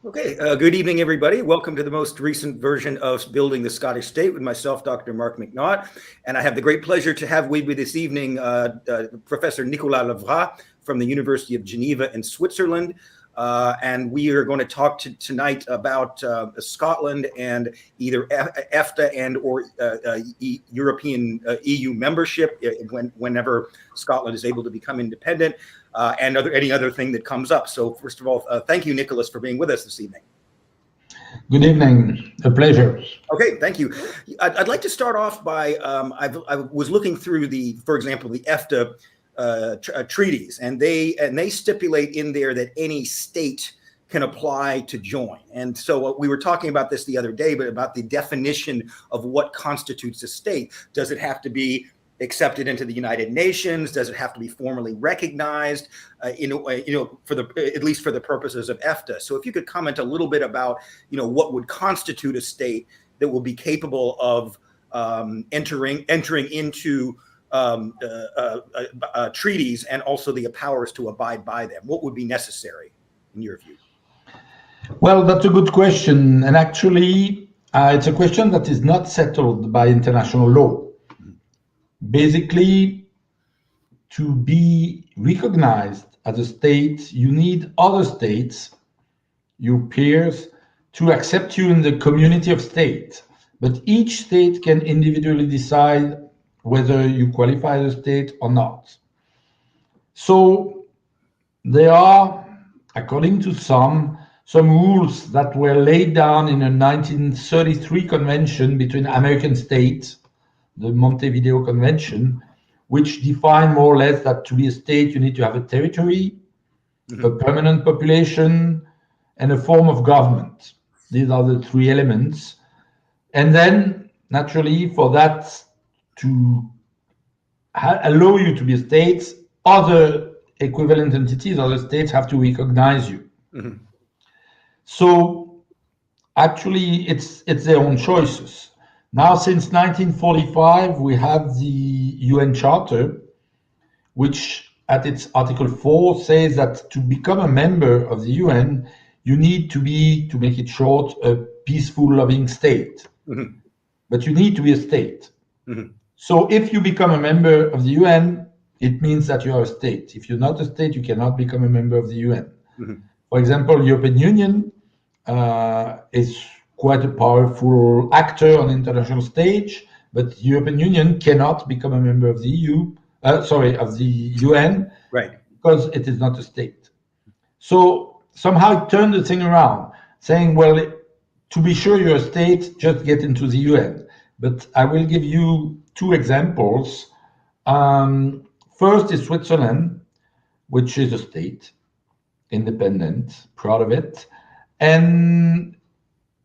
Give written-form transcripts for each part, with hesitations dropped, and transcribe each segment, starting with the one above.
Okay, good evening, everybody. Welcome to the most recent version of Building the Scottish State with myself, Dr. Mark McNaught. And I have the great pleasure to have with me this evening Professor Nicolas Levrat from the University of Geneva in Switzerland. And we are going to talk tonight about Scotland and either EFTA and or European EU membership whenever Scotland is able to become independent. And any other thing that comes up. So first of all, thank you, Nicolas, for being with us this evening. Good evening. A pleasure. Okay, thank you. I'd like to start off by, I was looking through for example, the EFTA treaties, and they stipulate in there that any state can apply to join. And so we were talking about this the other day, but about the definition of what constitutes a state. Does it have to be accepted into the United Nations? Does it have to be formally recognized? At least for the purposes of EFTA. So if you could comment a little bit about, what would constitute a state that will be capable of entering into treaties and also the powers to abide by them. What would be necessary in your view? Well, that's a good question, and actually, it's a question that is not settled by international law. Basically, to be recognized as a state, you need other states, your peers, to accept you in the community of states. But each state can individually decide whether you qualify as a state or not. So there are, according to some rules that were laid down in a 1933 convention between American states, the Montevideo Convention, which define more or less that to be a state, you need to have a territory, a permanent population, and a form of government. These are the three elements. And then, naturally, for that to allow you to be a state, other equivalent entities, other states have to recognize you. Mm-hmm. So, actually, it's their own choices. Now, since 1945, we have the UN Charter, which at its Article 4 says that to become a member of the UN, you need to be, to make it short, a peaceful, loving state. Mm-hmm. But you need to be a state. Mm-hmm. So if you become a member of the UN, it means that you are a state. If you're not a state, you cannot become a member of the UN. Mm-hmm. For example, the European Union is quite a powerful actor on the international stage, but the European Union cannot become a member of the of the UN, right? Because it is not a state. So somehow it turned the thing around, saying, well, to be sure you're a state, just get into the UN. But I will give you two examples. First is Switzerland, which is a state, independent, proud of it, and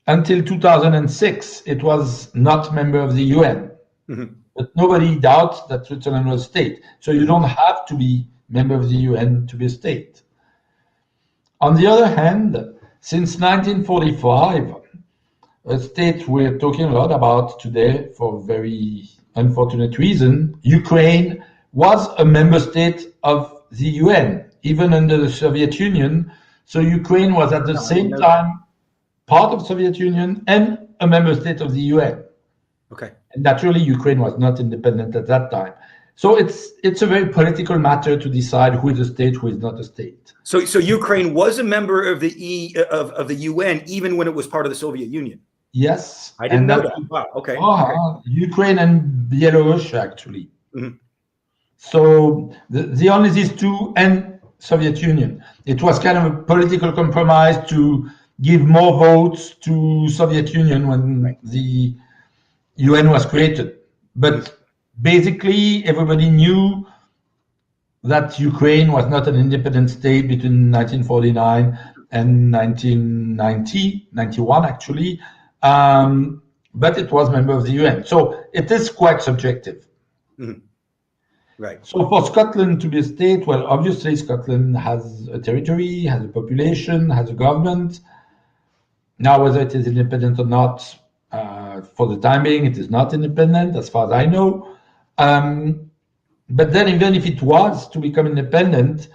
until 2006, it was not member of the UN. Mm-hmm. But nobody doubts that Switzerland was a state. So you don't have to be member of the UN to be a state. On the other hand, since 1945, a state we're talking a lot about today for very unfortunate reason, Ukraine was a member state of the UN, even under the Soviet Union. So Ukraine was at the same time part of the Soviet Union and a member state of the UN. Okay. And naturally, Ukraine was not independent at that time. So it's a very political matter to decide who is a state, who is not a state. So Ukraine was a member of the of the UN even when it was part of the Soviet Union. Yes. I didn't know that. Wow. Okay. Okay. Ukraine and Belarus actually. Mm-hmm. So the only these two and Soviet Union. It was kind of a political compromise to give more votes to Soviet Union when the UN was created. But basically, everybody knew that Ukraine was not an independent state between 1949 and 1991 actually. But it was a member of the UN. So it is quite subjective. Mm-hmm. Right. So for Scotland to be a state, well, obviously Scotland has a territory, has a population, has a government. Now, whether it is independent or not, for the time being, it is not independent, as far as I know. But then even if it was to become independent,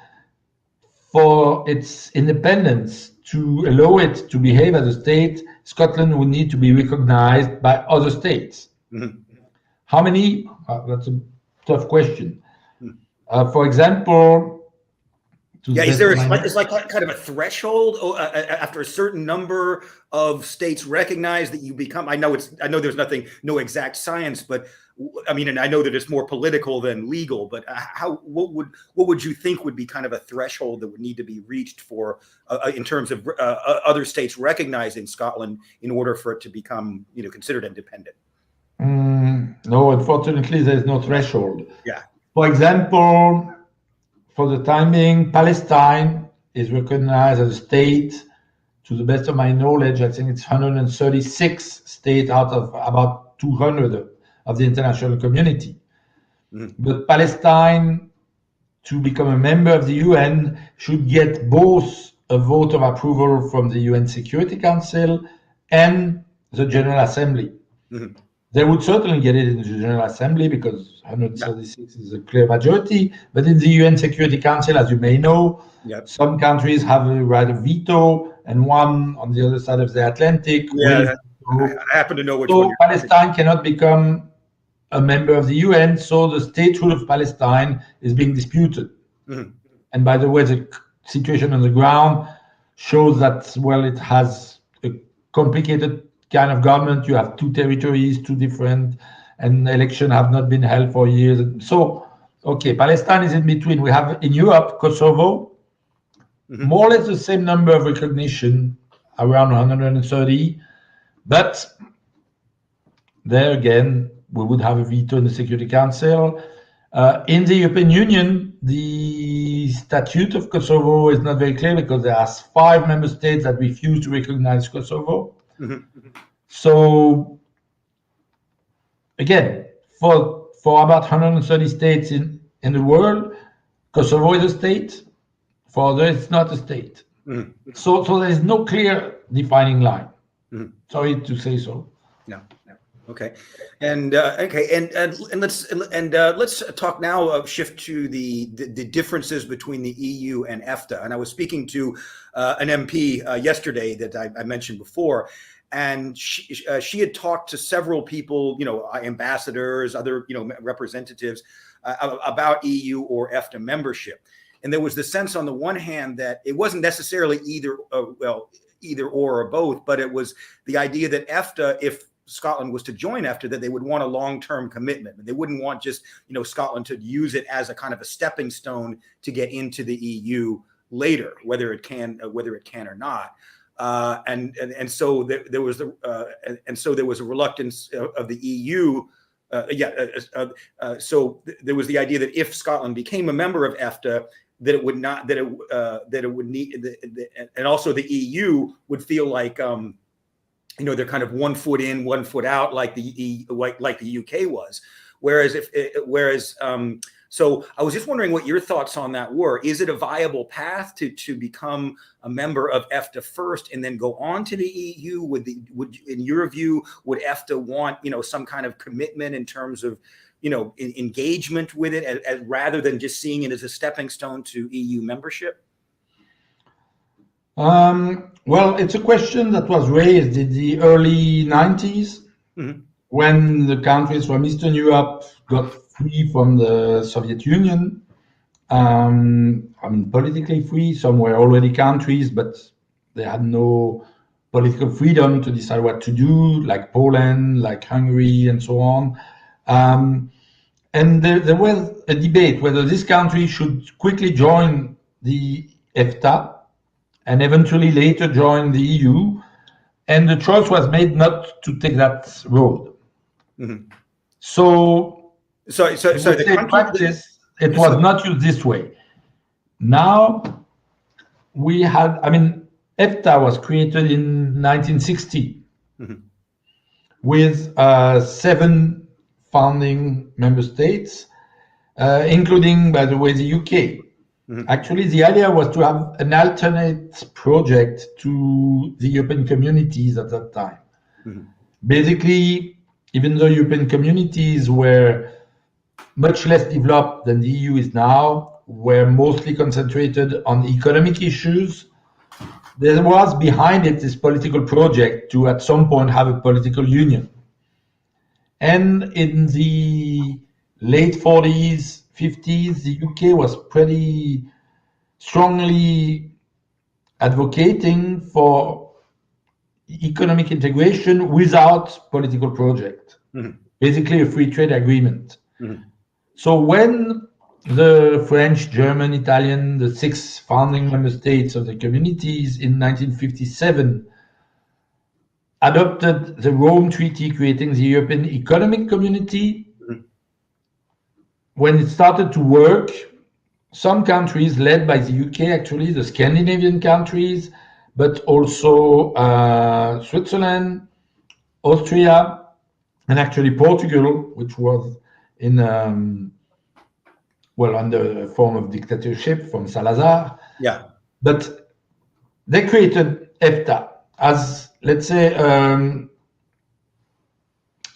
for its independence, to allow it to behave as a state, Scotland would need to be recognized by other states. Mm-hmm. How many? That's a tough question. Mm-hmm. For example, is there it's like kind of a threshold after a certain number of states recognize that you become? I know there's no exact science, but I mean, and I know that it's more political than legal. But what would you think would be kind of a threshold that would need to be reached for in terms of other states recognizing Scotland in order for it to become considered independent? No, unfortunately, there's no threshold. Yeah. For example, for the time being, Palestine is recognized as a state. To the best of my knowledge, I think it's 136 states out of about 200 of the international community. Mm-hmm. But Palestine, to become a member of the UN, should get both a vote of approval from the UN Security Council and the General Assembly. Mm-hmm. They would certainly get it in the General Assembly because 136 is a clear majority. But in the UN Security Council, as you may know, some countries have a right of veto, and one on the other side of the Atlantic. I happen to know which one. So Palestine cannot become a member of the UN, so the statehood of Palestine is being disputed. Mm-hmm. And by the way, the situation on the ground shows that, well, it has a complicated kind of government. You have two territories, two different, and elections have not been held for years. So, okay, Palestine is in between. We have in Europe, Kosovo, mm-hmm. more or less the same number of recognition, around 130, but there again, we would have a veto in the Security Council. In the European Union, the statute of Kosovo is not very clear because there are 5 member states that refuse to recognize Kosovo. Mm-hmm. So, again, for about 130 states in the world, Kosovo is a state. For others, it's not a state. Mm-hmm. So there is no clear defining line. Mm-hmm. Sorry to say so. No. Okay, and let's talk now. Shift to the differences between the EU and EFTA. And I was speaking to an MP yesterday that I mentioned before, and she had talked to several people, ambassadors, other representatives about EU or EFTA membership. And there was the sense on the one hand that it wasn't necessarily either or both, but it was the idea that EFTA, if Scotland was to join EFTA, that they would want a long-term commitment. They wouldn't want just, Scotland to use it as a kind of a stepping stone to get into the EU later, whether it can or not. And so there was a reluctance of the EU. So there was the idea that if Scotland became a member of EFTA, that it would not, that it would need, and also the EU would feel like, they're kind of 1 foot in, 1 foot out, like the UK was. So I was just wondering what your thoughts on that were. Is it a viable path to become a member of EFTA first and then go on to the EU? Would in your view, would EFTA want some kind of commitment in terms of engagement with it, as rather than just seeing it as a stepping stone to EU membership? Well, it's a question that was raised in the early 90s, mm-hmm. when the countries from Eastern Europe got free from the Soviet Union. Politically free. Some were already countries, but they had no political freedom to decide what to do, like Poland, like Hungary, and so on. And there was a debate whether this country should quickly join the EFTA and eventually later join the EU. And the choice was made not to take that road. Mm-hmm. So in practice, it was not used this way. Now we had, EFTA was created in 1960, mm-hmm. with 7 founding member states, including, by the way, the UK. Mm-hmm. Actually, the idea was to have an alternate project to the European communities at that time. Mm-hmm. Basically, even though European communities were much less developed than the EU is now, were mostly concentrated on economic issues. There was behind it this political project to at some point have a political union. And in the late 40s, 50s, the UK was pretty strongly advocating for economic integration without political project, basically a free trade agreement. So when the French, German, Italian, the 6 founding member states of the communities in 1957 adopted the Rome Treaty creating the European Economic Community, when it started to work, some countries led by the UK, actually the Scandinavian countries, but also Switzerland, Austria, and actually Portugal, which was in under a form of dictatorship from Salazar. Yeah. But they created EFTA as, let's say,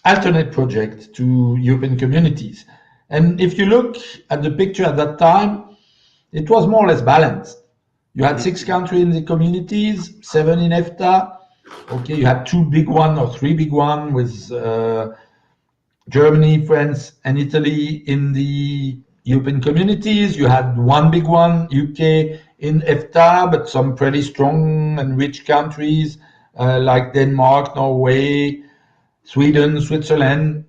alternate project to European communities. And if you look at the picture at that time, it was more or less balanced. You had 6 countries in the communities, 7 in EFTA. Okay, you had 2 big ones or 3 big ones with Germany, France, and Italy in the European communities. You had 1 big one, UK, in EFTA, but some pretty strong and rich countries like Denmark, Norway, Sweden, Switzerland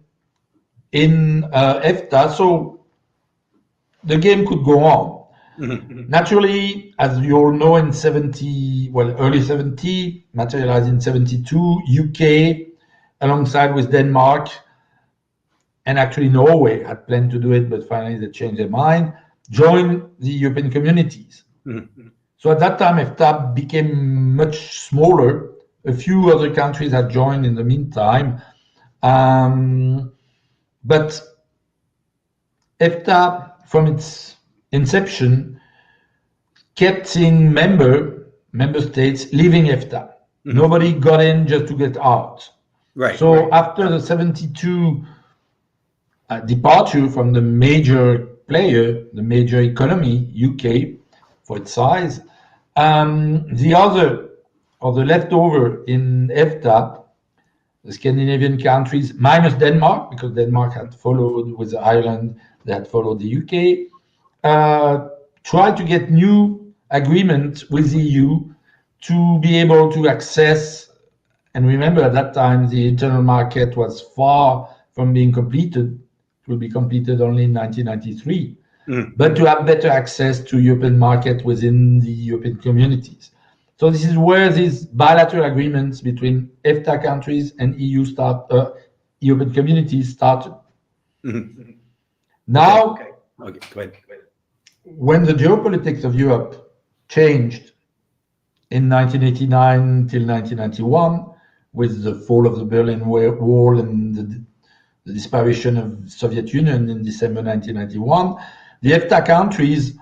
in EFTA. So the game could go on. Naturally, as you all know, in early 70, materialized in 72, UK, alongside with Denmark, and actually Norway had planned to do it, but finally they changed their mind, joined the European communities. So at that time, EFTA became much smaller. A few other countries had joined in the meantime. But EFTA, from its inception, kept seeing member states leaving EFTA. Nobody got in just to get out. Right. So after the 72 departure from the major player, the major economy, UK, for its size, the other, or the leftover in EFTA, the Scandinavian countries, minus Denmark, because Denmark had followed with Ireland, they had followed the UK, tried to get new agreement with the EU to be able to access, and remember at that time the internal market was far from being completed. It will be completed only in 1993, but to have better access to European market within the European communities. So this is where these bilateral agreements between EFTA countries and European communities started. Now, okay. Go ahead. When the geopolitics of Europe changed in 1989 till 1991, with the fall of the Berlin Wall and the disparition of the Soviet Union in December 1991, the EFTA countries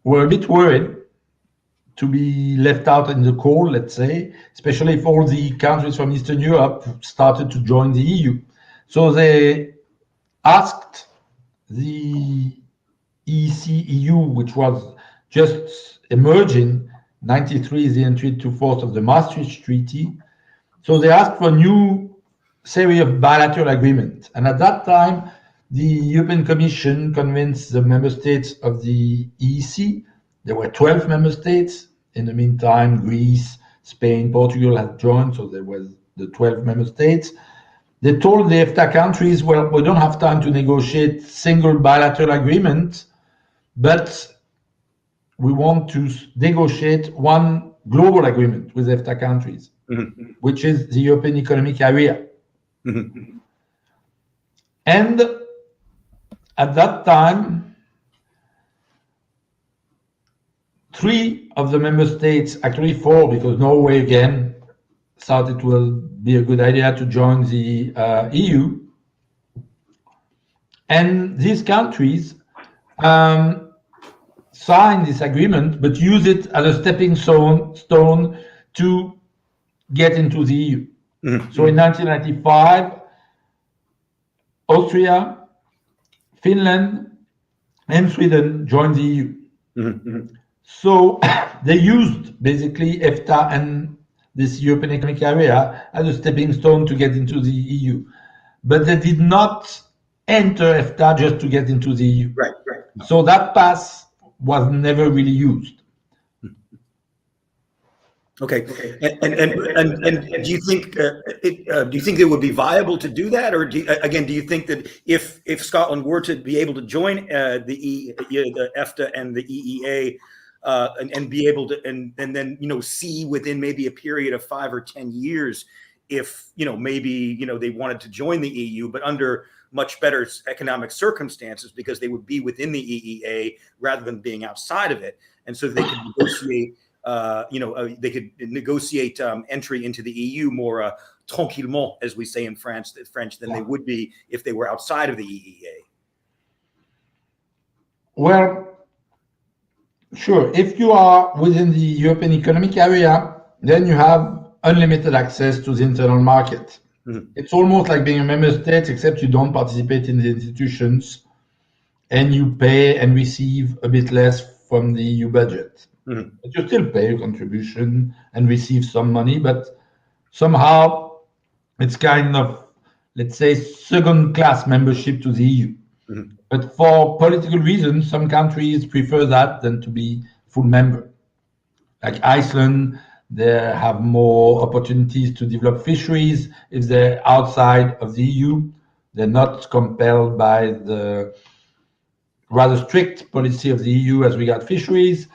were a bit worried to be left out in the cold, let's say, especially if all the countries from Eastern Europe started to join the EU. So they asked the EU, which was just emerging, 93 is the entry into force of the Maastricht Treaty. So they asked for a new series of bilateral agreements. And at that time, the European Commission convinced the member states of the EEC. There were 12 member states. In the meantime, Greece, Spain, Portugal had joined, so there was the 12 member states. They told the EFTA countries, well, we don't have time to negotiate single bilateral agreements, but we want to negotiate one global agreement with EFTA countries, which is the European Economic Area. And at that time, 3 of the member states, actually 4, because Norway again thought it will be a good idea to join the EU. And these countries signed this agreement, but use it as a stepping stone to get into the EU. So in 1995, Austria, Finland, and Sweden joined the EU. Mm-hmm. So they used basically EFTA and this European Economic Area as a stepping stone to get into the EU. But they did not enter EFTA just to get into the EU. Right, right. So that pass was never really used. Okay, and do you think it would be viable to do that, or do you think that if Scotland were to be able to join the EFTA and the EEA and be able to and then see within maybe a period of 5 or 10 years if maybe they wanted to join the EU, but under much better economic circumstances because they would be within the EEA rather than being outside of it, and so they could negotiate. They could negotiate entry into the EU more tranquillement, as we say in French, than they would be if they were outside of the EEA. Well, sure. If you are within the European Economic Area, then you have unlimited access to the internal market. Mm-hmm. It's almost like being a member state, except you don't participate in the institutions and you pay and receive a bit less from the EU budget. Mm-hmm. But you still pay a contribution and receive some money, but somehow it's kind of, let's say, second-class membership to the EU. Mm-hmm. But for political reasons, some countries prefer that than to be full member. Like Iceland, they have more opportunities to develop fisheries if they're outside of the EU. They're not compelled by the rather strict policy of the EU as regards fisheries.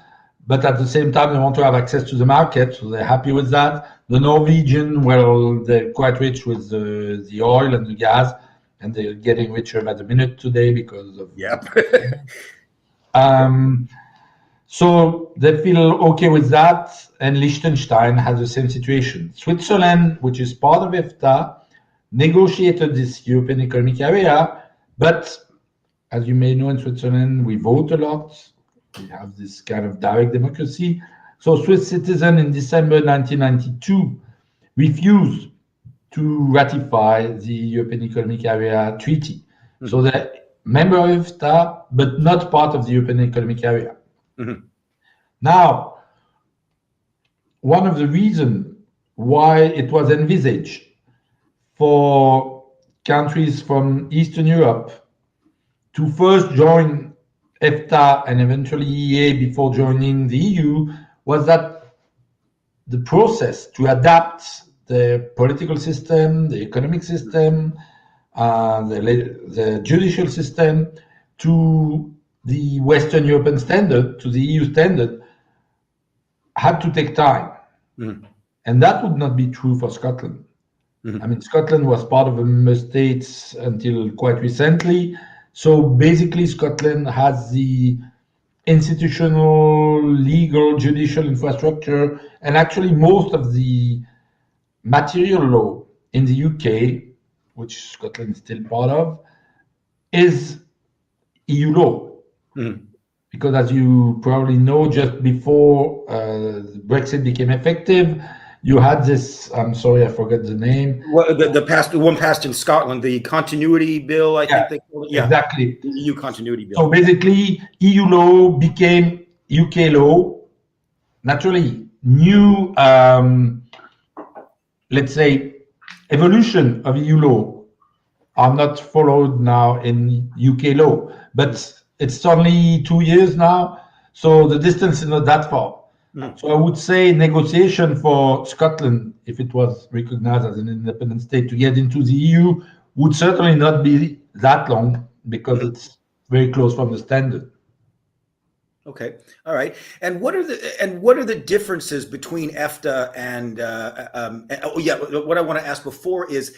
But at the same time, they want to have access to the market, so they're happy with that. The Norwegian, well, they're quite rich with the oil and the gas, and they're getting richer by the minute today because of... Yep. So they feel okay with that, and Liechtenstein has the same situation. Switzerland, which is part of EFTA, negotiated this European Economic Area, but as you may know, in Switzerland, we vote a lot. We have this kind of direct democracy. So Swiss citizens in December 1992 refused to ratify the European Economic Area Treaty. Mm-hmm. So they're member of EFTA, but not part of the European Economic Area. Mm-hmm. Now, one of the reasons why it was envisaged for countries from Eastern Europe to first join EFTA and eventually EEA before joining the EU was that the process to adapt the political system, the economic system, the judicial system to the Western European standard, to the EU standard, had to take time. Mm. And that would not be true for Scotland. Mm-hmm. I mean, Scotland was part of the member states until quite recently. So basically, Scotland has the institutional, legal, judicial infrastructure, and actually most of the material law in the UK, which Scotland is still part of, is EU law. Mm. Because as you probably know, just before Brexit became effective, you had this, I'm sorry, I forgot the name. Well, the one passed in Scotland, the continuity bill, I think they called it. Yeah, exactly. The EU continuity bill. So basically, EU law became UK law. Naturally, new, let's say, evolution of EU law are not followed now in UK law, but it's only 2 years now, so the distance is not that far. Mm. So I would say negotiation for Scotland, if it was recognized as an independent state to get into the EU, would certainly not be that long because it's very close from the standard. Okay, all right. And what are the differences between EFTA and what I want to ask before is,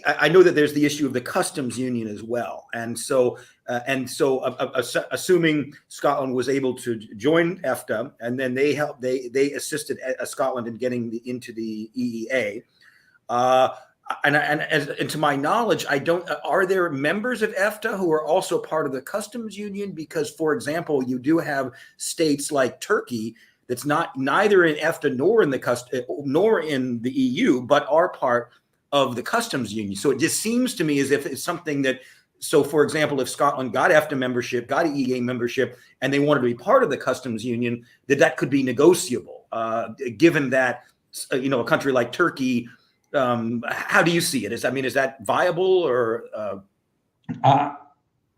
I know that there's the issue of the customs union as well, and so assuming Scotland was able to join EFTA, and then they assisted Scotland in getting into the EEA, and to my knowledge, are there members of EFTA who are also part of the customs union? Because, for example, you do have states like Turkey that's neither in EFTA nor in the EU, but are part of the customs union. So it just seems to me as if it's something that so, for example, if Scotland got EFTA membership, got EEA membership, and they wanted to be part of the customs union, that could be negotiable, given that, a country like Turkey, how do you see it? Is that viable or?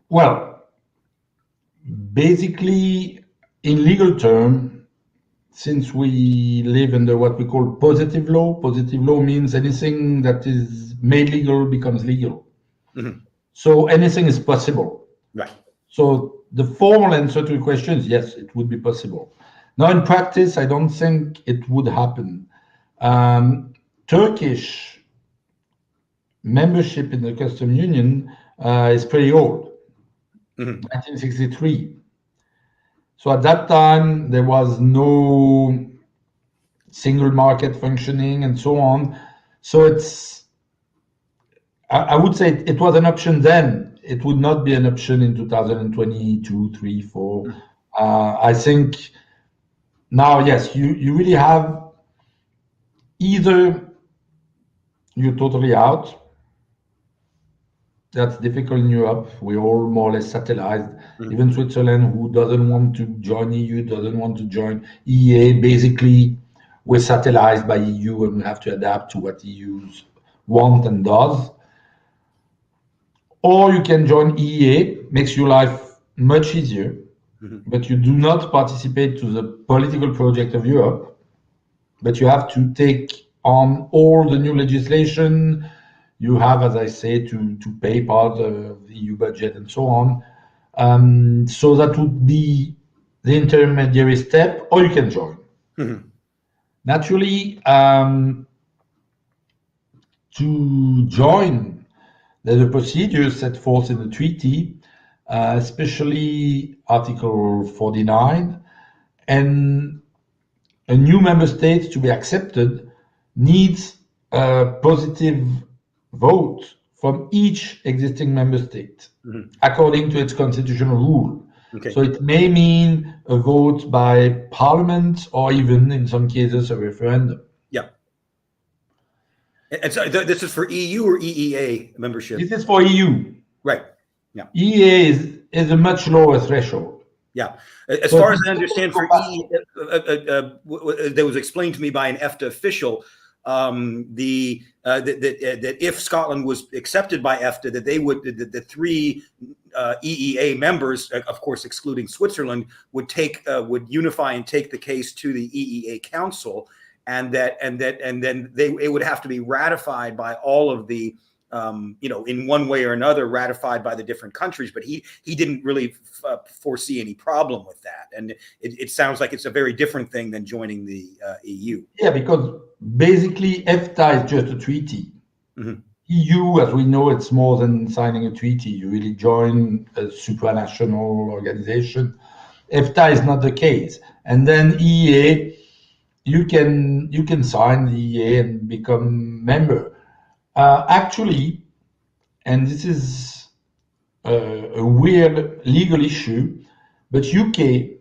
Well, basically, in legal term, since we live under what we call positive law means anything that is made legal becomes legal. Mm-hmm. So anything is possible. Right. So the formal answer to the question is yes, it would be possible. Now, in practice, I don't think it would happen. Turkish membership in the customs union is pretty old, 1963. So at that time, there was no single market functioning and so on. So I would say it was an option then. It would not be an option in 2022, 3, 4. I think now, yes, you really have either you're totally out. That's difficult in Europe. We're all more or less satellized. Even Switzerland, who doesn't want to join EU, doesn't want to join EEA. Basically, we're satellized by EU and we have to adapt to what EU's want and does. Or you can join EEA, makes your life much easier, but you do not participate to the political project of Europe, but you have to take on all the new legislation. You have, as I say, to pay part of the EU budget and so on. So that would be the intermediary step, or you can join. Naturally, to join, there's a procedure set forth in the treaty, especially Article 49, and a new member state to be accepted needs a positive vote from each existing member state, according to its constitutional rule. Okay. So it may mean a vote by parliament or even in some cases a referendum. Yeah. And so this is for EU or EEA membership? This is for EU. Right. Yeah. EEA is a much lower throreshold. Yeah. As far as I understand, for EEA, that was explained to me by an EFTA official, that if Scotland was accepted by EFTA, that they would, the three EEA members, of course excluding Switzerland, would unify and take the case to the EEA Council, and then it would have to be ratified by all of the in one way or another, ratified by the different countries. But he didn't really foresee any problem with that, and it sounds like it's a very different thing than joining the EU. Yeah, because basically EFTA is just a treaty. EU, as we know, it's more than signing a treaty. You really join a supranational organization. EFTA is not the case, and then EEA, you can sign the EEA and become member. Actually, and this is a weird legal issue, but UK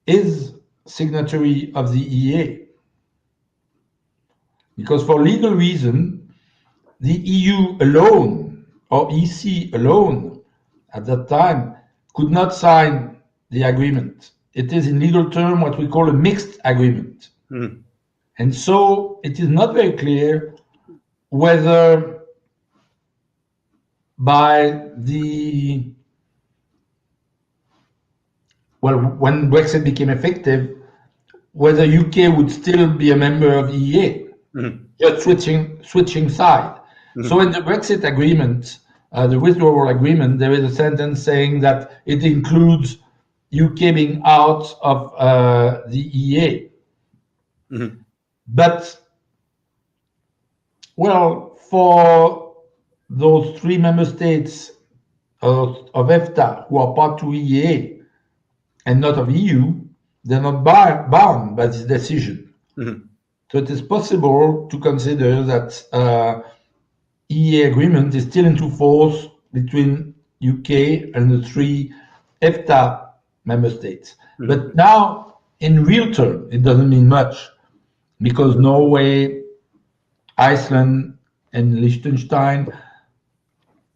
is signatory of the EEA, because for legal reason, the EU alone or EC alone at that time could not sign the agreement. It is in legal term what we call a mixed agreement. And so it is not very clear whether when Brexit became effective, whether UK would still be a member of EEA, just switching side. So in the Brexit agreement, the withdrawal agreement, there is a sentence saying that it includes UK being out of the EEA. But, well, for those three member states of EFTA who are part to EEA and not of EU, they're not bound by this decision. So it is possible to consider that EEA agreement is still into force between UK and the three EFTA member states. But now, in real terms, it doesn't mean much, because Norway, Iceland, and Liechtenstein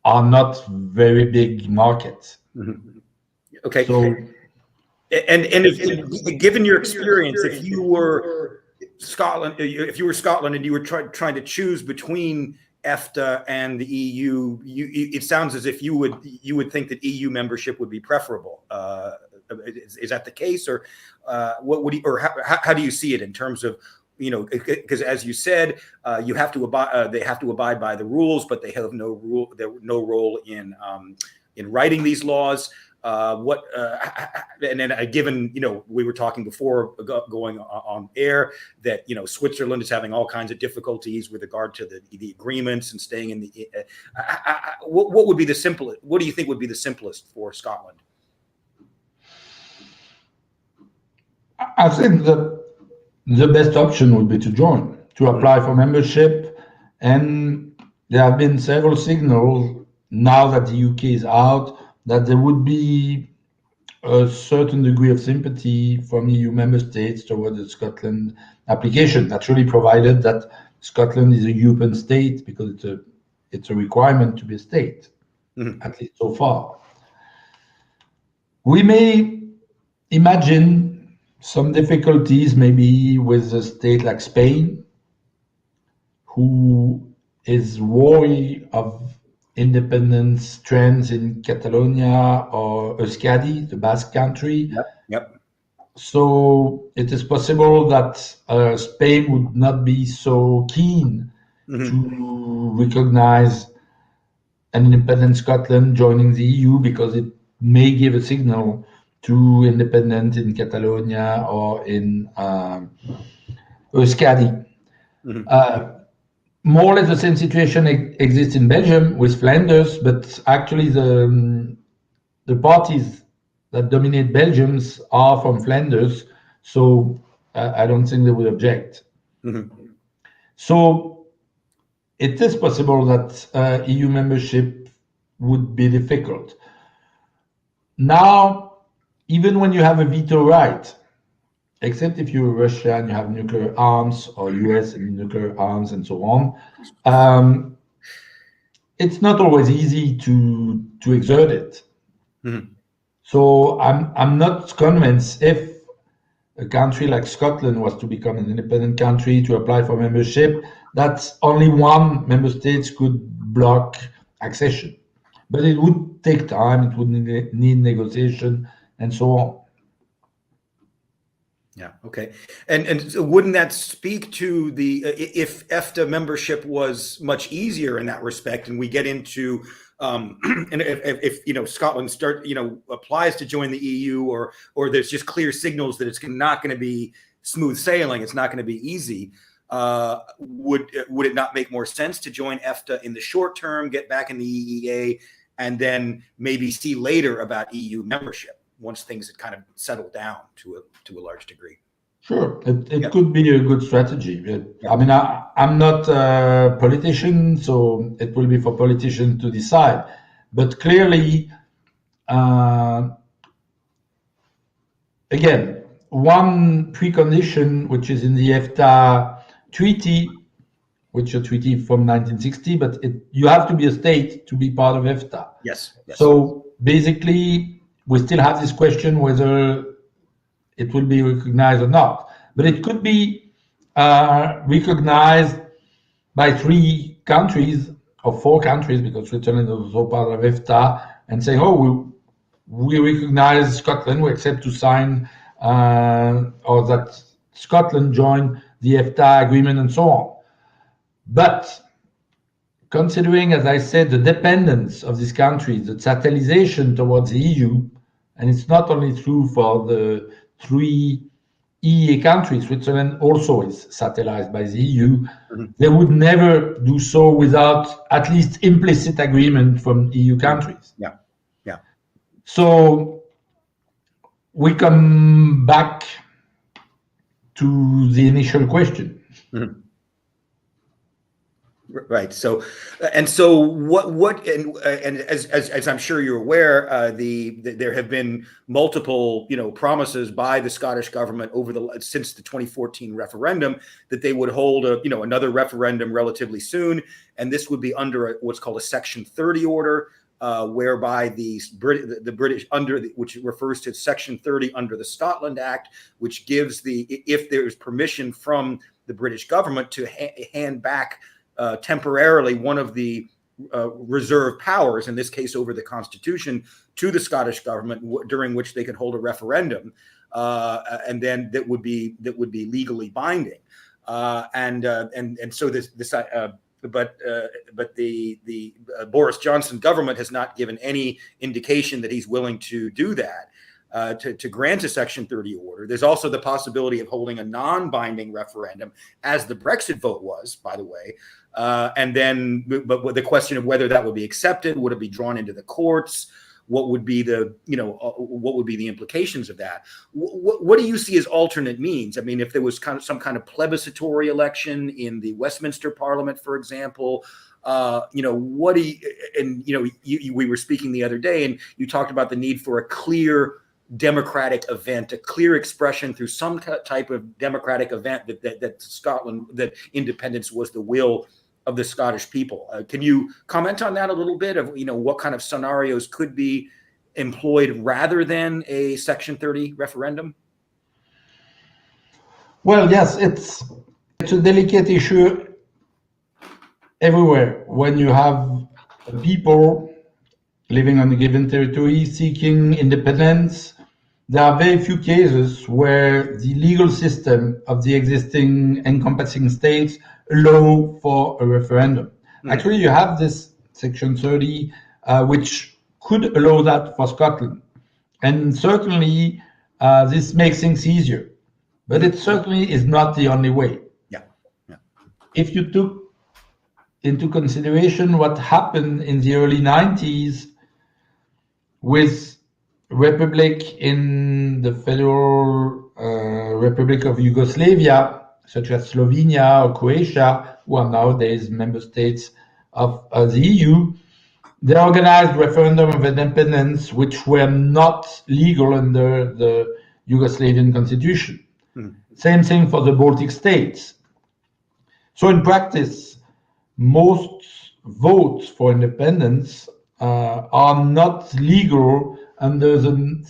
are not very big markets. Mm-hmm. Okay. So, and given your experience, if you were Scotland and you were trying to choose between EFTA and the EU, it sounds as if you would think that EU membership would be preferable. Is that the case, or how do you see it in terms of, because as you said, they have to abide by the rules, but they have no role in writing these laws. And then given, we were talking before going on air that, Switzerland is having all kinds of difficulties with regard to the agreements and staying in the, what would be the simplest? What do you think would be the simplest for Scotland? I think the best option would be to join, to apply for membership. And there have been several signals now that the UK is out that there would be a certain degree of sympathy from EU member states toward the Scotland application, naturally provided that Scotland is a European state, because it's a requirement to be a state, at least so far. We may imagine some difficulties maybe with a state like Spain, who is wary of independence trends in Catalonia or Euskadi, the Basque country. Yep. So it is possible that Spain would not be so keen to recognize an independent Scotland joining the EU, because it may give a signal to independent in Catalonia or in Euskadi. More or less the same situation exists in Belgium with Flanders, but actually the parties that dominate Belgium are from Flanders, so I don't think they would object. So it is possible that EU membership would be difficult. Now, even when you have a veto right, except if you're Russia and you have nuclear arms, or US and nuclear arms and so on, it's not always easy to exert it. So I'm not convinced if a country like Scotland was to become an independent country to apply for membership, that only one member state could block accession. But it would take time, it would need negotiation and so on. Yeah. Okay. And so wouldn't that speak to if EFTA membership was much easier in that respect, and we get into and if Scotland applies to join the EU, or there's just clear signals that it's not going to be smooth sailing, it's not going to be easy, would it not make more sense to join EFTA in the short term, get back in the EEA, and then maybe see later about EU membership once things had kind of settled down to a large degree? Sure, it could be a good strategy. I mean, I'm not a politician, so it will be for politicians to decide. But clearly, again, one precondition, which is in the EFTA treaty, which is a treaty from 1960, but you have to be a state to be part of EFTA. Yes. So basically, we still have this question whether it will be recognized or not. But it could be recognized by 3 countries or 4 countries, because Switzerland is also part of EFTA, and saying, oh, we recognize Scotland, we accept to sign, or that Scotland join the EFTA agreement and so on. But considering, as I said, the dependence of these countries, the satellisation towards the EU, and it's not only true for the 3 EEA countries, Switzerland also is satellized by the EU, they would never do so without at least implicit agreement from EU countries. Yeah. So we come back to the initial question. Right. So, and so what, and as I'm sure you're aware, there have been multiple, promises by the Scottish government since the 2014 referendum that they would hold another referendum relatively soon. And this would be under what's called a Section 30 order, whereby the British which refers to Section 30 under the Scotland Act, which gives if there's permission from the British government to hand back temporarily one of the reserve powers, in this case over the Constitution, to the Scottish government, during which they could hold a referendum, and then that would be legally binding. And so but the Boris Johnson government has not given any indication that he's willing to do that. To grant a Section 30 order. There's also the possibility of holding a non-binding referendum, as the Brexit vote was, by the way. And then, but the question of whether that would be accepted, would it be drawn into the courts? What would be what would be the implications of that? What do you see as alternate means? I mean, if there was some kind of plebiscitary election in the Westminster Parliament, for example, what do you, we were speaking the other day, and you talked about the need for a clear democratic event, a clear expression through some type of democratic event that independence was the will of the Scottish people. Can you comment on that a little bit, of what kind of scenarios could be employed rather than a Section 30 referendum? Well, yes, it's a delicate issue everywhere when you have people living on a given territory seeking independence. There are very few cases where the legal system of the existing encompassing states allow for a referendum. Actually, you have this Section 30, which could allow that for Scotland. And certainly, this makes things easier. But it certainly is not the only way. Yeah. If you took into consideration what happened in the early 90s with republic in the Federal Republic of Yugoslavia, such as Slovenia or Croatia, who are nowadays member states of the EU, they organized referendum of independence which were not legal under the Yugoslavian constitution. Same thing for the Baltic states. So in practice, most votes for independence are not legal under the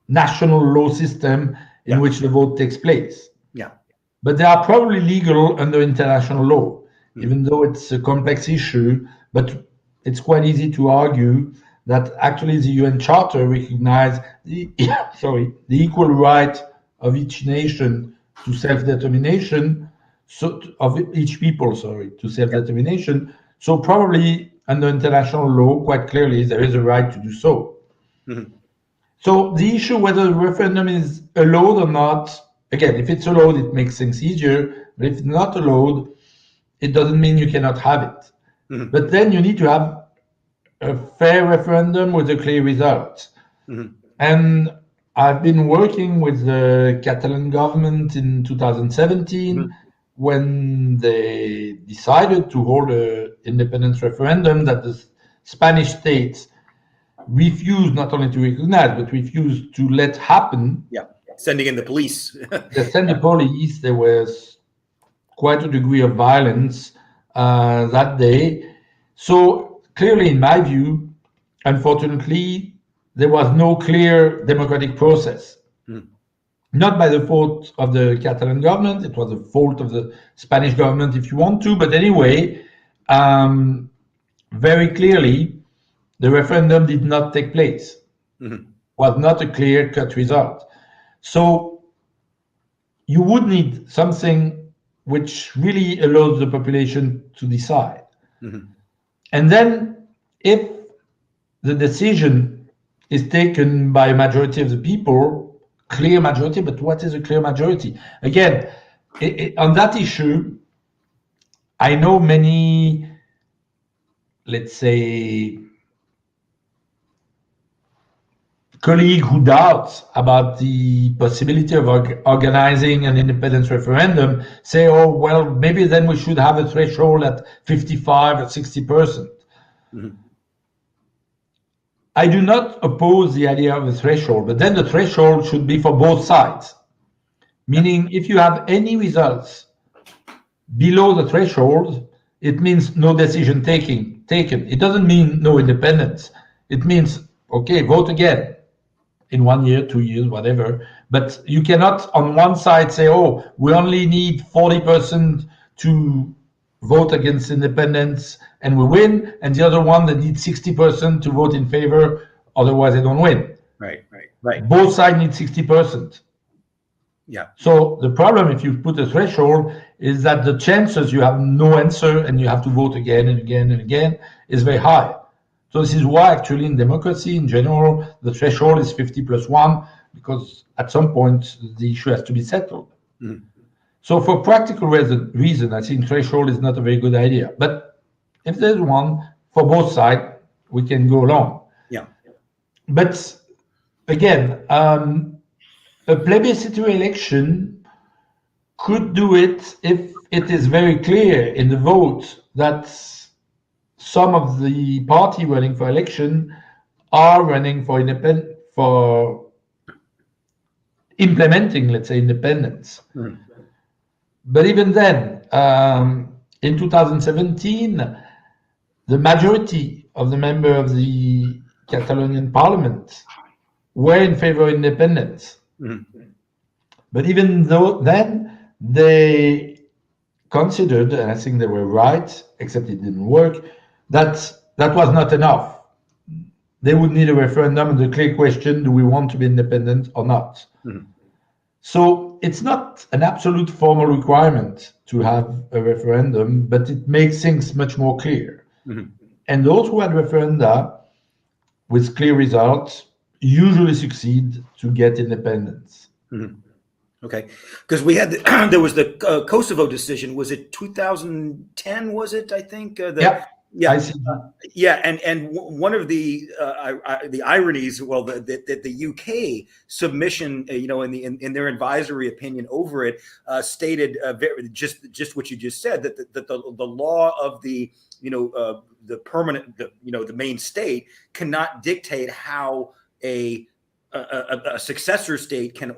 national law system in which the vote takes place. Yeah. But they are probably legal under international law, even though it's a complex issue. But it's quite easy to argue that actually the UN Charter recognizes the equal right of each nation to self-determination, of each people, to self-determination. So probably under international law, quite clearly, there is a right to do so. So the issue whether the referendum is allowed or not, again, if it's allowed, it makes things easier. But if it's not allowed, it doesn't mean you cannot have it. But then you need to have a fair referendum with a clear result. And I've been working with the Catalan government in 2017 when they decided to hold an independence referendum that the Spanish state refused not only to recognize, but refused to let happen. Yeah, sending in the police. They sent the police. There was quite a degree of violence that day. So clearly, in my view, unfortunately, there was no clear democratic process. Not by the fault of the Catalan government, it was the fault of the Spanish government, if you want to. But anyway, very clearly, the referendum did not take place. Was not a clear-cut result. So you would need something which really allows the population to decide. And then if the decision is taken by a majority of the people, clear majority, but what is a clear majority? Again, on that issue, I know many, let's say, colleague who doubts about the possibility of organizing an independence referendum say, oh, well, maybe then we should have a threshold at 55 or 60%. I do not oppose the idea of a threshold, but then the threshold should be for both sides. Meaning, if you have any results below the threshold, it means no decision taken. It doesn't mean no independence. It means, okay, vote again in 1 year, 2 years, whatever. But you cannot on one side say, oh, we only need 40% to vote against independence and we win, and the other one that needs 60% to vote in favor, otherwise they don't win. Right. Both sides need 60%. Yeah. So the problem, if you put a threshold, is that the chances you have no answer and you have to vote again and again and again is very high. So this is why actually in democracy in general, the threshold is 50+1, because at some point the issue has to be settled. So for practical reason, I think threshold is not a very good idea. But if there's one for both sides, we can go along. Yeah. But again, a plebiscitary election could do it if it is very clear in the vote that some of the party running for election are running for implementing, let's say, independence. But even then, in 2017, the majority of the members of the Catalonian parliament were in favor of independence. But even though then they considered, and I think they were right, except it didn't work, that was not enough. They would need a referendum and a clear question, do we want to be independent or not? So it's not an absolute formal requirement to have a referendum, but it makes things much more clear. And those who had referenda with clear results usually succeed to get independence. Okay, because we had there was the Kosovo decision. Was it 2010? Was it? I think. Yeah. I see. And one of the ironies, well, that the UK submission, in their advisory opinion over it, stated just what you just said, that the law of the the main state cannot dictate how a successor state can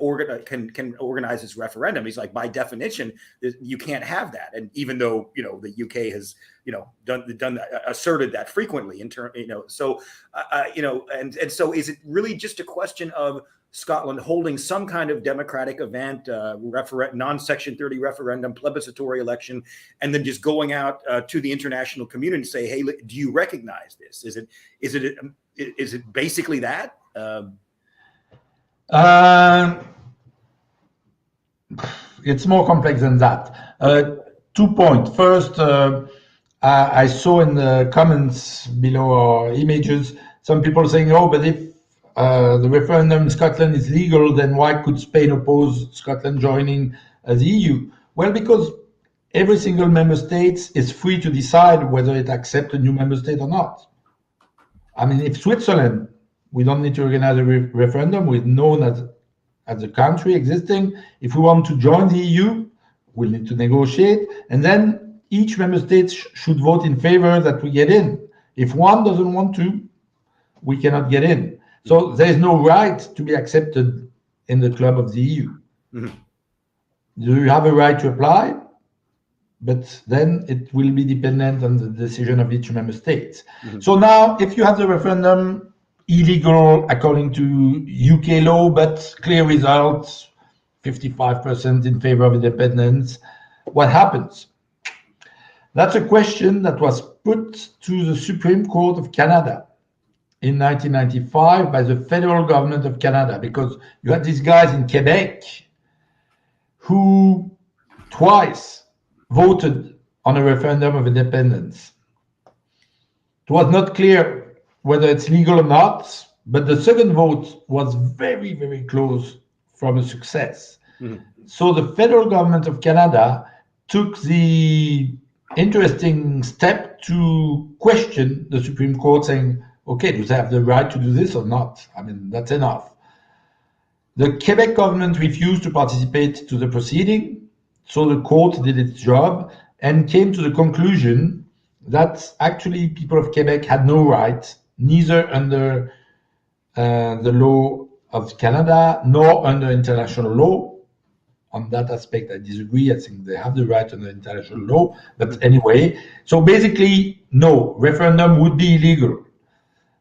organize its referendum. He's like, by definition, you can't have that. And even though the UK has asserted that frequently and so so is it really just a question of Scotland holding some kind of democratic event, non-Section 30 referendum, plebiscitary election, and then just going out to the international community and say, hey, do you recognize this? Is it basically that? It's more complex than that. 2 points. First, I saw in the comments below our images some people saying, oh, but if the referendum in Scotland is legal, then why could Spain oppose Scotland joining the EU? Well, because every single member state is free to decide whether it accepts a new member state or not. I mean, if Switzerland, we don't need to organize a referendum, we're known as a country existing. If we want to join the EU, we'll need to negotiate, and then each member state should vote in favor that we get in. If one doesn't want to, we cannot get in. So there is no right to be accepted in the club of the EU. Do you have a right to apply? But then it will be dependent on the decision of each member state. So now, if you have the referendum illegal according to UK law, but clear results, 55% in favor of independence, what happens? That's a question that was put to the Supreme Court of Canada in 1995 by the federal government of Canada, because you had these guys in Quebec who twice voted on a referendum of independence. It was not clear whether it's legal or not, but the second vote was very, very close from a success. So the federal government of Canada took the interesting step to question the Supreme Court, saying, Okay, do they have the right to do this or not? I mean, that's enough. The Quebec government refused to participate to the proceeding, so the court did its job and came to the conclusion that actually people of Quebec had no right, neither under the law of Canada nor under international law. On that aspect, I disagree. I think they have the right under international law. But anyway, so basically, no, referendum would be illegal.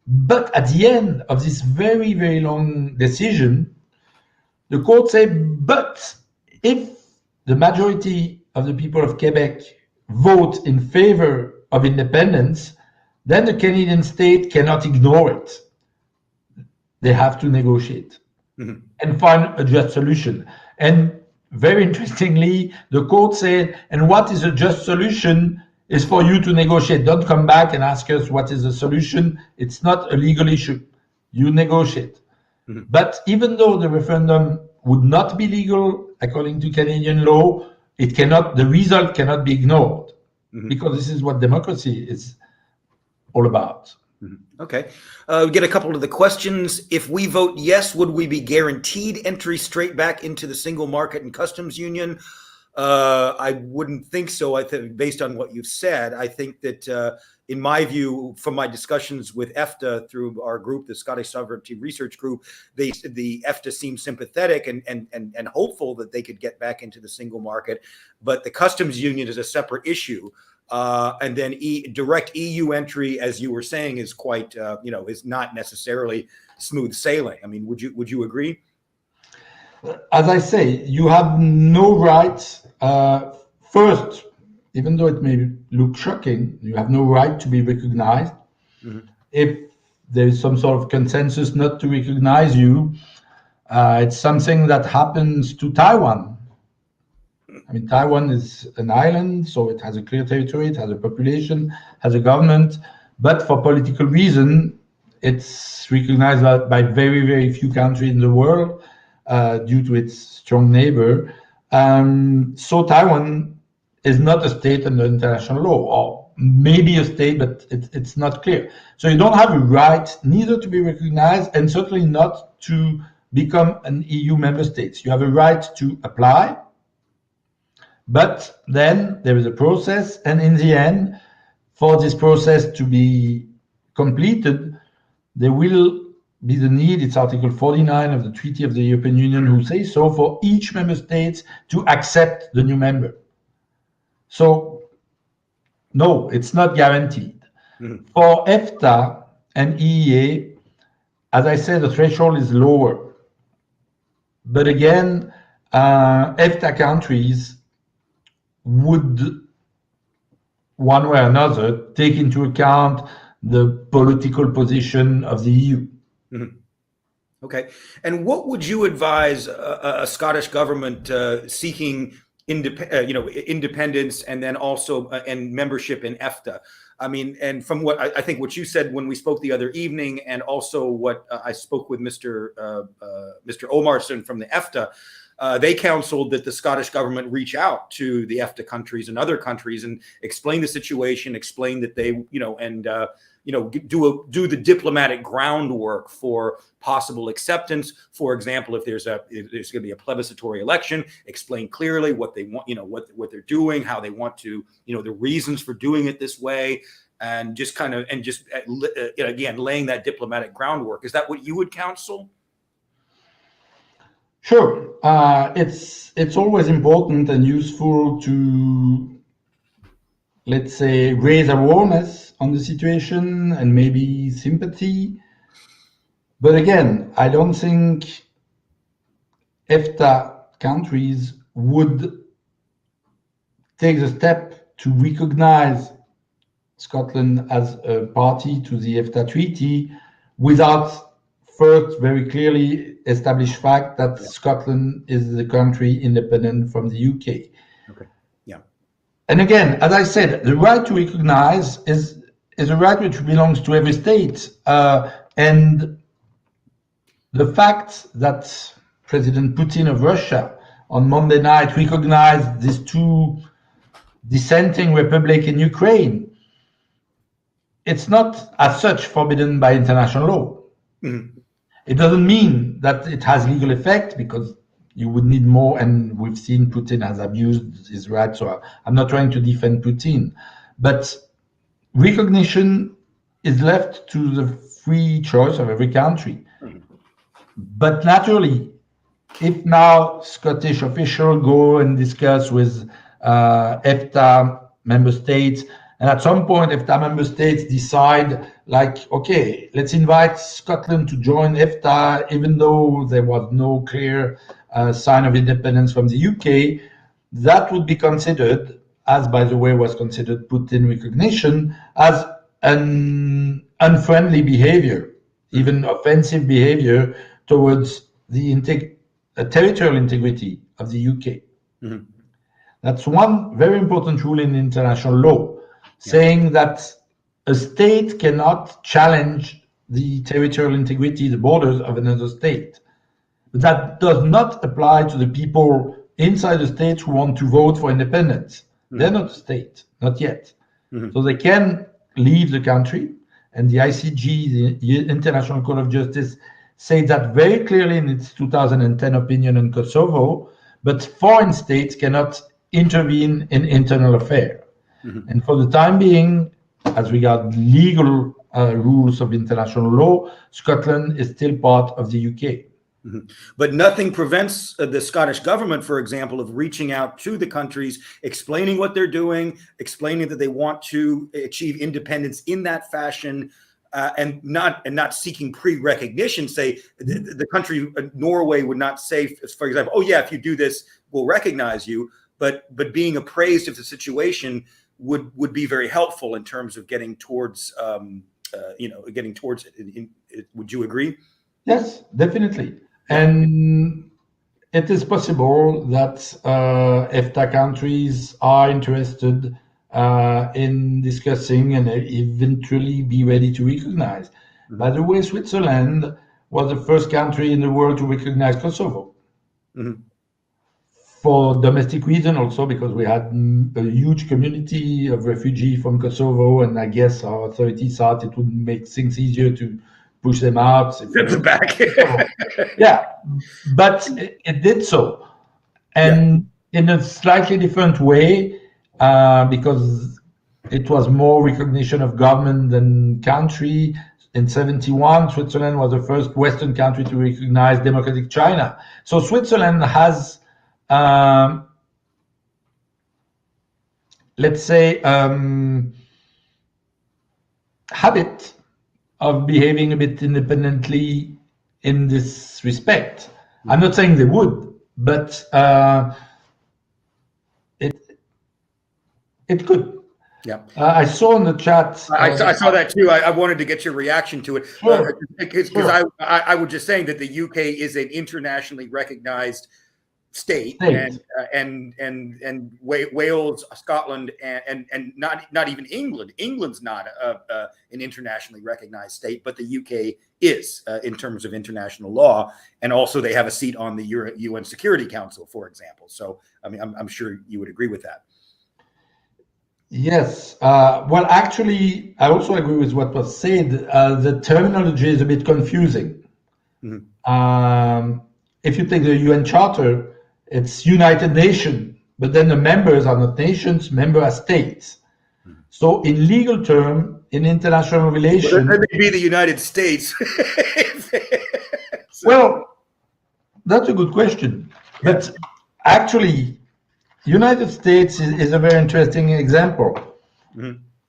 But at the end of this very, very long decision, the court said, but if the majority of the people of Quebec vote in favor of independence, then the Canadian state cannot ignore it. They have to negotiate and find a just solution. And very interestingly, the court said, and what is a just solution is for you to negotiate. Don't come back and ask us what is the solution. It's not a legal issue. You negotiate. But even though the referendum would not be legal according to Canadian law, the result cannot be ignored because this is what democracy is all about. Okay. We get a couple of the questions. If we vote yes, would we be guaranteed entry straight back into the single market and customs union? I wouldn't think so. I think based on what you've said, I think that in my view, from my discussions with EFTA through our group, the Scottish Sovereignty Research Group, the EFTA seems sympathetic and hopeful that they could get back into the single market. But the customs union is a separate issue. And then direct EU entry, as you were saying, is quite, is not necessarily smooth sailing. I mean, would you agree? As I say, you have no rights. First, even though it may look shocking, you have no right to be recognized. If there is some sort of consensus not to recognize you, it's something that happens to Taiwan. I mean, Taiwan is an island, so it has a clear territory, it has a population, has a government, but for political reason, it's recognized by very, very few countries in the world due to its strong neighbor. So Taiwan is not a state under international law, or maybe a state, but it's not clear. So you don't have a right neither to be recognized and certainly not to become an EU member state. You have a right to apply, but then there is a process, and in the end, for this process to be completed, there will be the need, it's Article 49 of the Treaty of the European Union who says so, for each member state to accept the new member. So, no, it's not guaranteed. For EFTA and EEA, as I said, the threshold is lower. But again, EFTA countries would, one way or another, take into account the political position of the EU. Okay. And what would you advise a Scottish government seeking independence and then also and membership in EFTA? I mean, and from what I think what you said when we spoke the other evening, and also what I spoke with Mr. Omarsson from the EFTA, they counseled that the Scottish government reach out to the EFTA countries and other countries and explain the situation, explain that they, do the diplomatic groundwork for possible acceptance. For example, if there's going to be a plebiscite election, explain clearly what they want, what they're doing, how they want to, the reasons for doing it this way, and just again laying that diplomatic groundwork. Is that what you would counsel? Sure. It's always important and useful to, let's say, raise awareness on the situation and maybe sympathy. But again, I don't think EFTA countries would take the step to recognize Scotland as a party to the EFTA treaty without first very clearly established fact that Scotland is the country independent from the UK. Okay. Yeah. And again, as I said, the right to recognize is a right which belongs to every state. And the fact that President Putin of Russia on Monday night recognized these two dissenting republics in Ukraine it's not as such forbidden by international law. Mhm. It doesn't mean that it has legal effect, because you would need more, and we've seen Putin has abused his rights, so I'm not trying to defend Putin. But recognition is left to the free choice of every country. But naturally, if now Scottish officials go and discuss with EFTA member states, and at some point EFTA member states decide, like, okay, let's invite Scotland to join EFTA, even though there was no clear sign of independence from the UK, that would be considered, as by the way was considered Putin recognition, as an unfriendly behavior, even offensive behavior towards the territorial integrity of the UK. Mhm. That's one very important rule in international law, saying that a state cannot challenge the territorial integrity, the borders of another state. But that does not apply to the people inside the state who want to vote for independence. They're not a state, not yet. So they can leave the country, and the ICJ, the International Court of Justice, say that very clearly in its 2010 opinion on Kosovo, but foreign states cannot intervene in internal affairs. And for the time being, as regards legal rules of international law, Scotland is still part of the UK. But nothing prevents the Scottish government, for example, of reaching out to the countries, explaining what they're doing, explaining that they want to achieve independence in that fashion, and not seeking pre-recognition. Say the country Norway would not say, for example, oh yeah, if you do this, we'll recognize you. But being appraised of the situation would be very helpful in terms of getting towards getting towards it. Would you agree? Yes, definitely. And it is possible that EFTA countries are interested in discussing and eventually be ready to recognize. By the way, Switzerland was the first country in the world to recognize Kosovo. For domestic reason also, because we had a huge community of refugees from Kosovo, and I guess our authorities thought it would make things easier to push them out. Get them back. Yeah, but it did so. And in a slightly different way, because it was more recognition of government than country. In 1971, Switzerland was the first Western country to recognize democratic China. So Switzerland has, let's say, habit of behaving a bit independently in this respect. I'm not saying they would, but it could. Yeah, I saw in the chat. I saw that too. I wanted to get your reaction to it, Sure. because Sure. I was just saying that the UK is an internationally recognized state, and Wales, Scotland, and not even England. England's not an internationally recognized state, but the UK is in terms of international law, and also they have a seat on the UN Security Council, for example. So I mean, I'm sure you would agree with that. Yes. Well, actually, I also agree with what was said. The terminology is a bit confusing. If you take the UN Charter, it's United Nations, but then the members are not nations, members are states. So in legal term, in international relations... Well, then they'd be the United States. Well, that's a good question. But actually, United States is a very interesting example.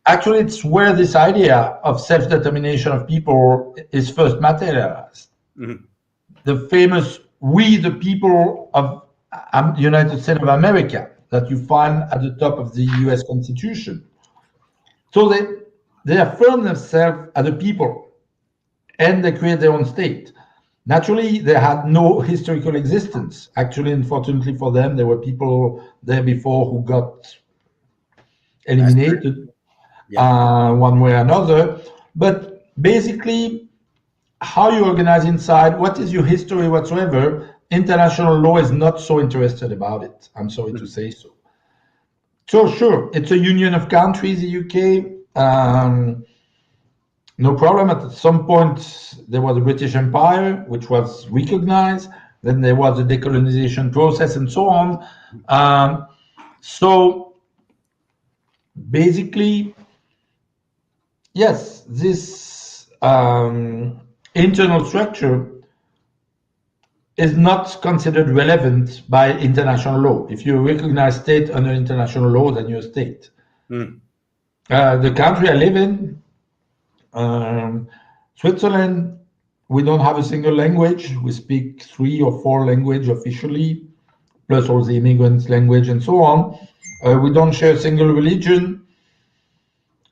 Actually, it's where this idea of self-determination of people is first materialized. The famous "We the people of the United States of America" that you find at the top of the US Constitution. So they affirm themselves as a people, and they create their own state. Naturally, they had no historical existence. Actually, unfortunately for them, there were people there before who got eliminated one way or another. But basically, how you organize inside, what is your history whatsoever, international law is not so interested about it. I'm sorry to say so. So sure, it's a union of countries, the UK. no problem. At some point, there was the British Empire, which was recognized. Then there was the decolonization process and so on. So basically, yes, this internal structure is not considered relevant by international law. If you recognize state under international law, then you're a state. The country I live in, Switzerland, we don't have a single language. We speak 3 or 4 languages officially, plus all the immigrants' language and so on. We don't share a single religion.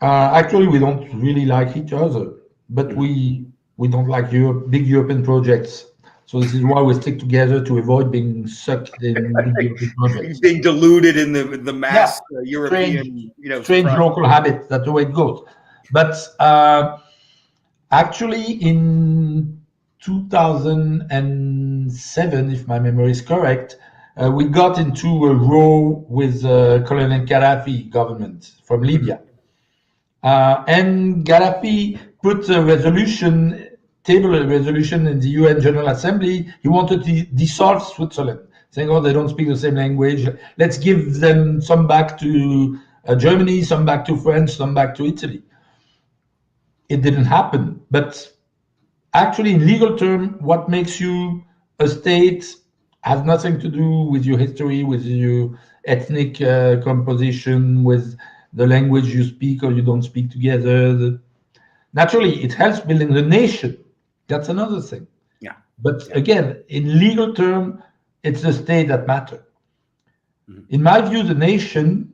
Actually, we don't really like each other, but we don't like big European projects. So this is why we stick together to avoid being sucked in big European projects. Being diluted in the mass European, strange local habits. That's the way it goes. But actually, in 2007, if my memory is correct, we got into a row with Colonel Gaddafi government from Libya. And Gaddafi put a resolution, table a resolution in the UN General Assembly. He wanted to dissolve Switzerland, saying, oh, they don't speak the same language. Let's give them some back to Germany, some back to France, some back to Italy. It didn't happen. But actually, in legal terms, what makes you a state has nothing to do with your history, with your ethnic composition, with the language you speak or you don't speak together. Naturally, it helps building the nation. That's another thing. Yeah. But again, in legal terms, it's the state that matters. In my view, the nation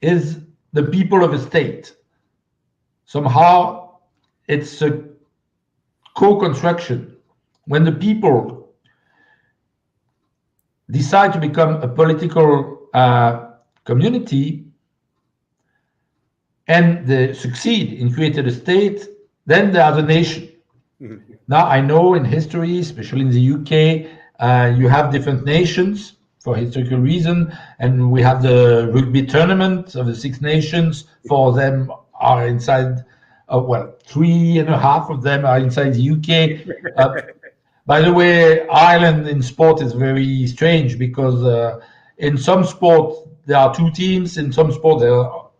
is the people of a state. Somehow, it's a co-construction. When the people decide to become a political community and they succeed in creating a state, then they are the nation. Now, I know in history, especially in the UK, you have different nations for historical reason, and we have the rugby tournament of the Six Nations. 4 of them are inside, 3.5 of them are inside the UK. By the way, Ireland in sport is very strange because in some sports there are 2 teams, in some sports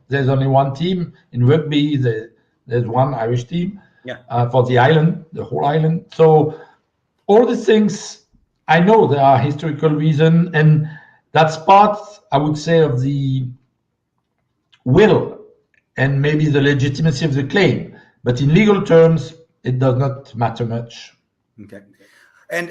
there's only 1 team. In rugby, there's 1 Irish team for the island, the whole island. So all these things, I know there are historical reasons, and that's part, I would say, of the will and maybe the legitimacy of the claim. But in legal terms, it does not matter much. Okay. And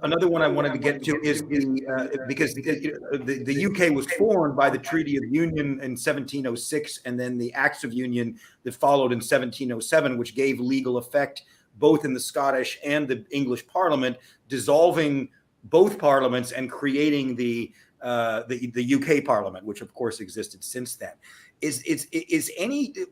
another one I wanted to get to is because the UK was formed by the Treaty of Union in 1706, and then the Acts of Union that followed in 1707, which gave legal effect both in the Scottish and the English Parliament, dissolving both parliaments and creating the UK Parliament, which of course existed since then.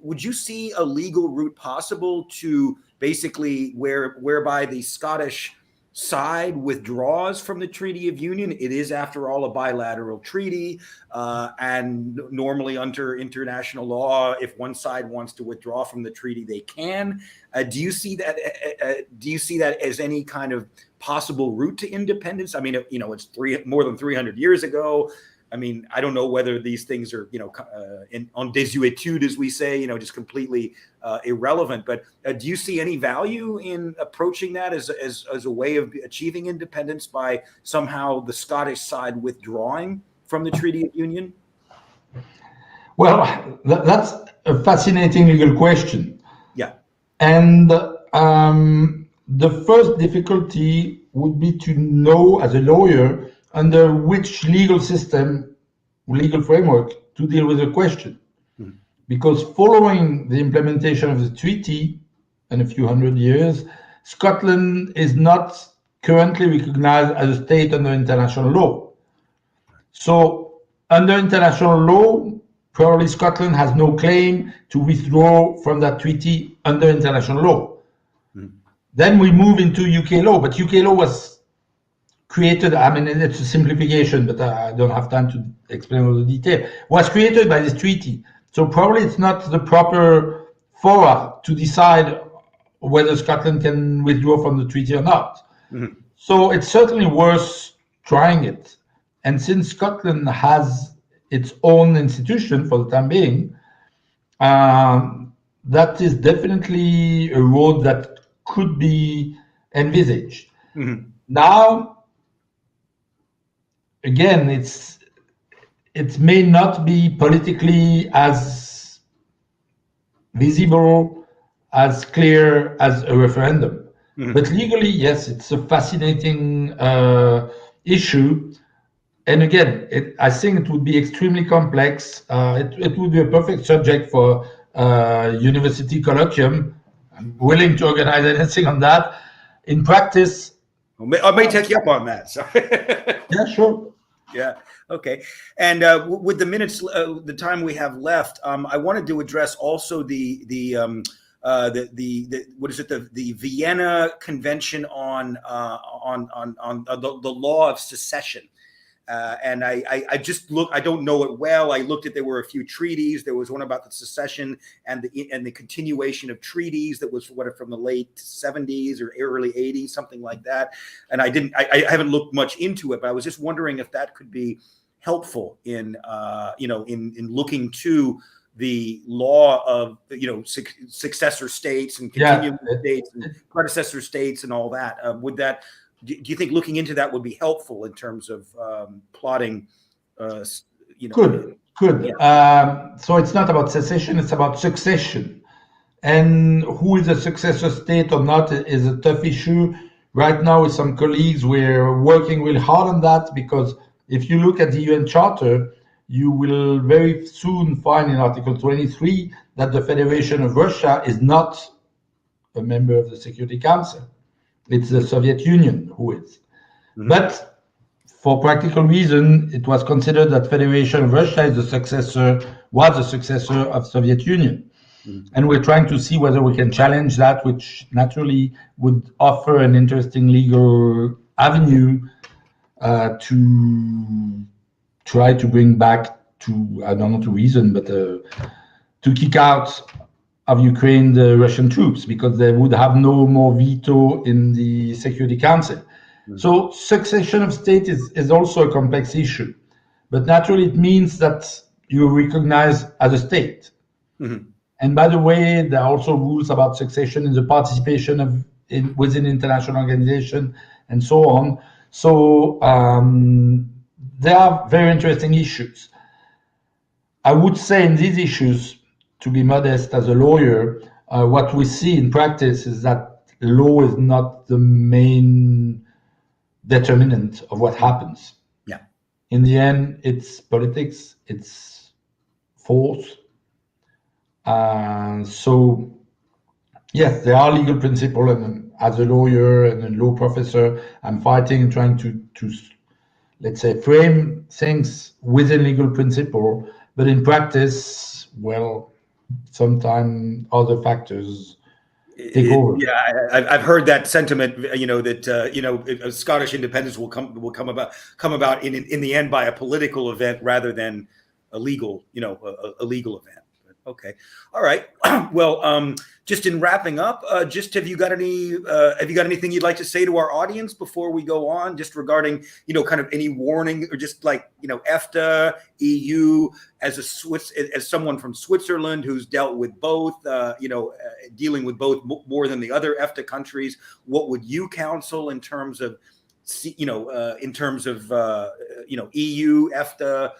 Would you see a legal route possible to basically whereby the Scottish side withdraws from the Treaty of Union? It is, after all, a bilateral treaty, and normally under international law, if one side wants to withdraw from the treaty, they can. Do you see that? Do you see that as any kind of possible route to independence? I mean, it's more than 300 years ago. I mean, I don't know whether these things are, on désuétude, as we say, just completely irrelevant. But do you see any value in approaching that as a way of achieving independence by somehow the Scottish side withdrawing from the Treaty of Union? Well, that's a fascinating legal question. Yeah. And the first difficulty would be to know, as a lawyer, under which legal framework to deal with the question. Because following the implementation of the treaty in a few hundred years, Scotland is not currently recognized as a state under international law. So under international law, probably Scotland has no claim to withdraw from that treaty under international law. Then we move into UK law, but UK law was created, it's a simplification, but I don't have time to explain all the detail, was created by this treaty. So probably it's not the proper fora to decide whether Scotland can withdraw from the treaty or not. Mm-hmm. So it's certainly worth trying it. And since Scotland has its own institution for the time being, that is definitely a road that could be envisaged. Mm-hmm. Now, again, it may not be politically as visible, as clear as a referendum. Mm-hmm. But legally, yes, it's a fascinating issue. And again, I think it would be extremely complex. It would be a perfect subject for university colloquium. I'm willing to organize anything on that. In practice, I may take you up on that. So. Yeah, sure. Yeah. Okay. And with the minutes, the time we have left, I wanted to address also the what is it? The Vienna Convention on the law of secession. And I just I don't know it well. I looked at, there were a few treaties. There was one about the secession and the continuation of treaties that was from the late 70s or early 80s, something like that. And I haven't looked much into it, but I was just wondering if that could be helpful in looking to the law of, successor states and continuing states and predecessor states and all that. Do you think looking into that would be helpful in terms of plotting? Good. Yeah. So it's not about secession; it's about succession, and who is a successor state or not is a tough issue. Right now, with some colleagues, we're working really hard on that, because if you look at the UN Charter, you will very soon find in Article 23 that the Federation of Russia is not a member of the Security Council. It's the Soviet Union who is. Mm-hmm. But for practical reason, it was considered that Federation of Russia was a successor of Soviet Union. Mm-hmm. And we're trying to see whether we can challenge that, which naturally would offer an interesting legal avenue to try to bring back to kick out of Ukraine the Russian troops, because they would have no more veto in the Security Council. Mm-hmm. So succession of state is also a complex issue. But naturally, it means that you're recognized as a state. Mm-hmm. And by the way, there are also rules about succession in the participation within international organization and so on. So there are very interesting issues. I would say in these issues, to be modest as a lawyer, what we see in practice is that law is not the main determinant of what happens. Yeah. In the end, it's politics, it's force. So, yes, there are legal principles, and as a lawyer and a law professor, I'm fighting and trying to let's say, frame things within legal principle, but in practice, well, sometimes other factors take over. Yeah, I've heard that sentiment. That Scottish independence will come about in the end by a political event rather than a legal event. Okay, all right. Well, just in wrapping up, have you got anything you'd like to say to our audience before we go on, just regarding kind of any warning, or just like EFTA, EU, as someone from Switzerland who's dealt with both, dealing with both more than the other EFTA countries, what would you counsel in terms of EU, EFTA?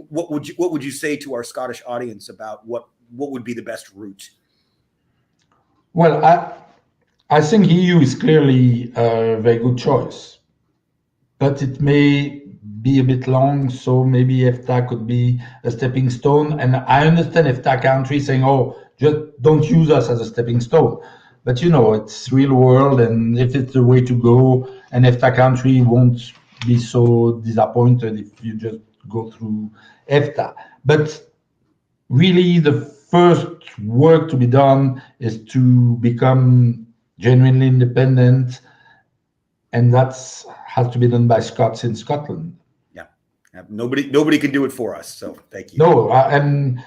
What would you say to our Scottish audience about what would be the best route? Well, I think EU is clearly a very good choice, but it may be a bit long, so maybe EFTA could be a stepping stone. And I understand EFTA countries saying, "Oh, just don't use us as a stepping stone." But it's real world, and if it's the way to go, an EFTA country won't be so disappointed if you just go through EFTA. But really, the first work to be done is to become genuinely independent, and that has to be done by Scots in Scotland. Yeah, nobody can do it for us. So thank you. No, and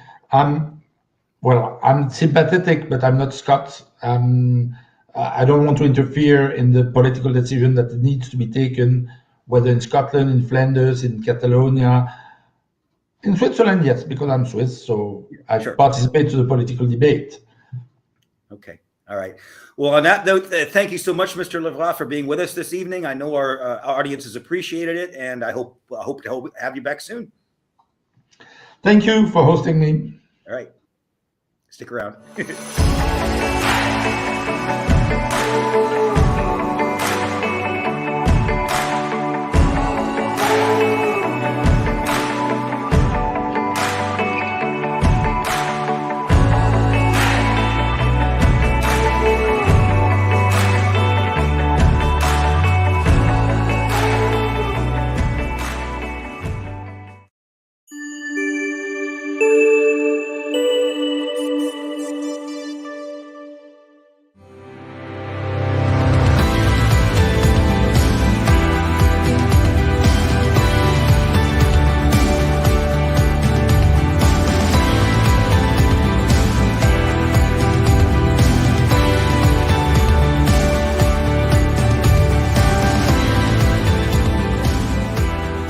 well, I'm sympathetic, but I'm not Scots. I don't want to interfere in the political decision that needs to be taken, whether in Scotland, in Flanders, in Catalonia. In Switzerland, yes, because I'm Swiss, so I participate to the political debate. Okay. All right. Well, on that note, thank you so much, Mr. Levrat, for being with us this evening. I know our audience has appreciated it, and I hope to have you back soon. Thank you for hosting me. All right. Stick around.